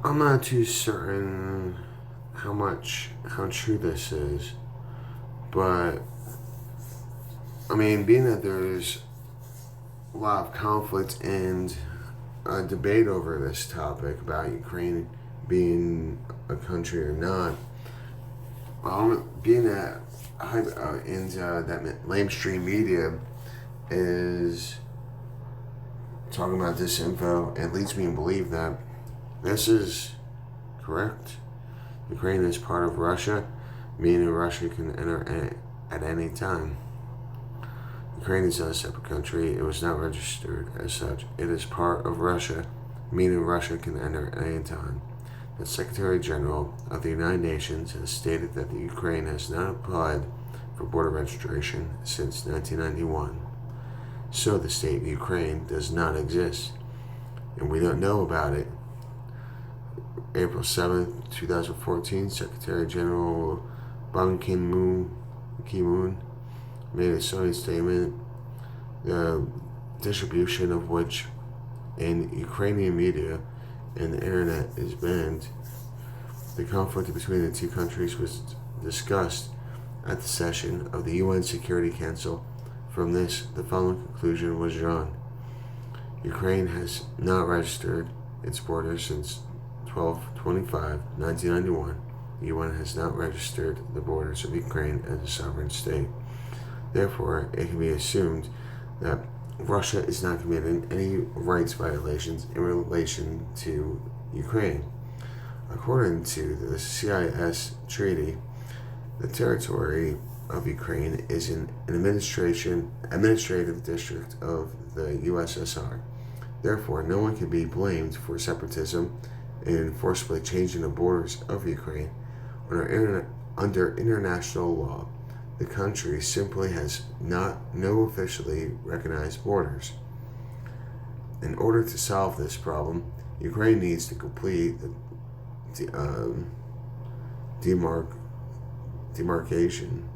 I'm not too certain how true this is, but I mean, being that there's a lot of conflict and debate over this topic about Ukraine being a country or not, being that that mainstream media is talking about this info, it leads me to believe that this is correct. Ukraine is part of Russia, meaning Russia can enter at any time. Ukraine is not a separate country. It was not registered as such. It is part of Russia, meaning Russia can enter at any time. The Secretary General of the United Nations has stated that the Ukraine has not applied for border registration since 1991. So the state of Ukraine does not exist, and we don't know about it. April 7th, 2014, Secretary General Ban Ki-moon made a stunning statement, the distribution of which in Ukrainian media and the internet is banned. The conflict between the two countries was discussed at the session of the UN Security Council. From this, the following conclusion was drawn. Ukraine has not registered its borders since 12/25/1991. The UN has not registered the borders of Ukraine as a sovereign state. Therefore, it can be assumed that Russia is not committing any rights violations in relation to Ukraine. According to the CIS treaty, the territory of Ukraine is an administrative district of the USSR. Therefore, no one can be blamed for separatism in forcibly changing the borders of Ukraine. Under international law, the country simply has no officially recognized borders. In order to solve this problem, Ukraine needs to complete the demarcation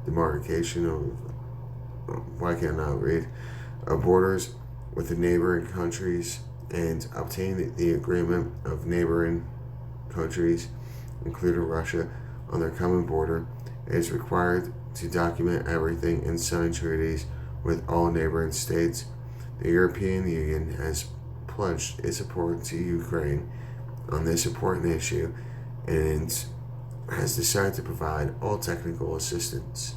demarcation of why can't I read borders with the neighboring countries and obtain the agreement of neighboring countries, including Russia, on their common border. It is required to document everything and sign treaties with all neighboring states. The European Union has pledged its support to Ukraine on this important issue and has decided to provide all technical assistance.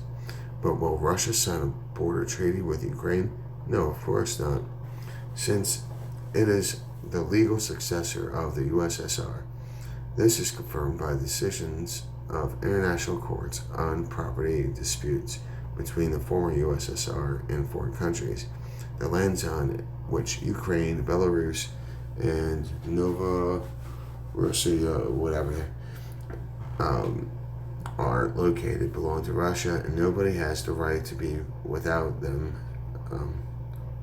But will Russia sign a border treaty with Ukraine? No, of course not. Since it is the legal successor of the USSR, this is confirmed by decisions of international courts on property disputes between the former USSR and foreign countries. The lands on which Ukraine, Belarus, and Novorossiya, whatever, are located belong to Russia, and nobody has the right to be without them.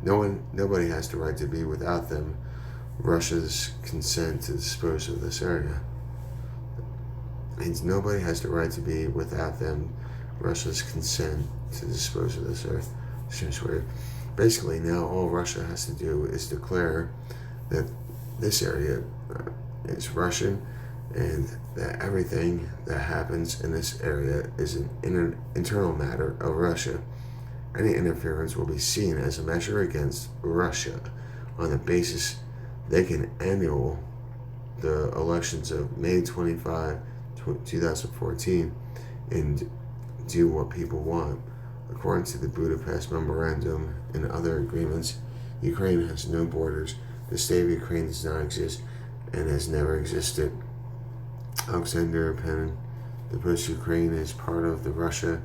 Nobody has the right to be without them. Russia's consent to dispose of this area. Means nobody has the right to be without them. Russia's consent to dispose of this earth. Seems weird. Basically, now all Russia has to do is declare that this area is Russian, and that everything that happens in this area is an internal matter of Russia. Any interference will be seen as a measure against Russia on the basis they can annul the elections of May 25, 2014 and do what people want. According to the Budapest Memorandum and other agreements, Ukraine has no borders. The state of Ukraine does not exist and has never existed. Alexander Penn, the post-Ukraine is part of Russia,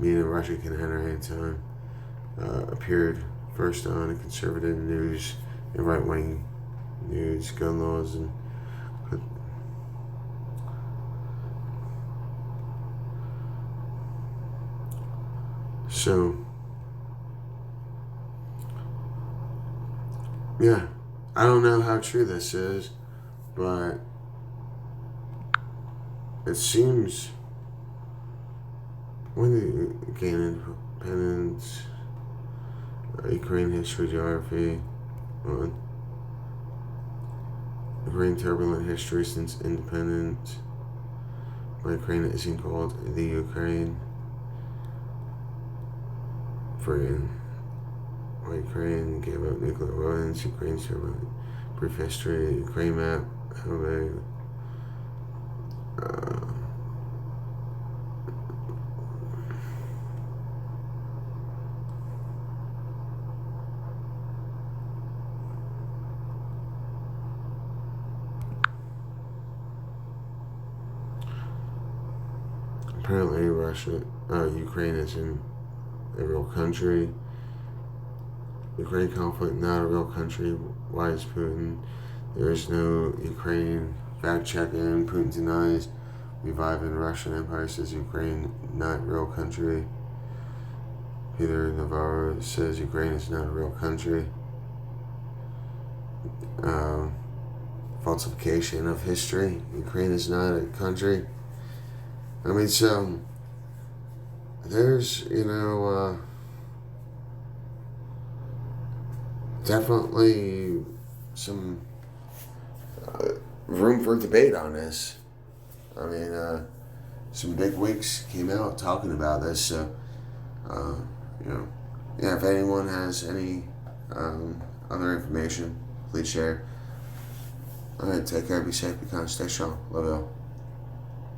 meaning Russia can enter any time. Appeared first on conservative news and right-wing news, gun laws, and so yeah, I don't know how true this is, but it seems When did you gain independence? Ukraine history, geography. Ukraine turbulent history since independence. Why Ukraine isn't called the Ukraine. Why Ukraine gave up nuclear weapons. Ukraine's turbulent brief history. Ukraine map. Apparently, Ukraine isn't a real country. Ukraine conflict not a real country. Why is Putin? There is no Ukraine. Fact checking. Putin denies reviving Russian Empire, says Ukraine not real country. Peter Navarro says Ukraine is not a real country. Falsification of history. Ukraine is not a country. I mean, so there's, definitely some room for debate on this. I mean, some big wigs came out talking about this. So, if anyone has any other information, please share. All right, take care, be safe, be kind, stay strong. Love y'all.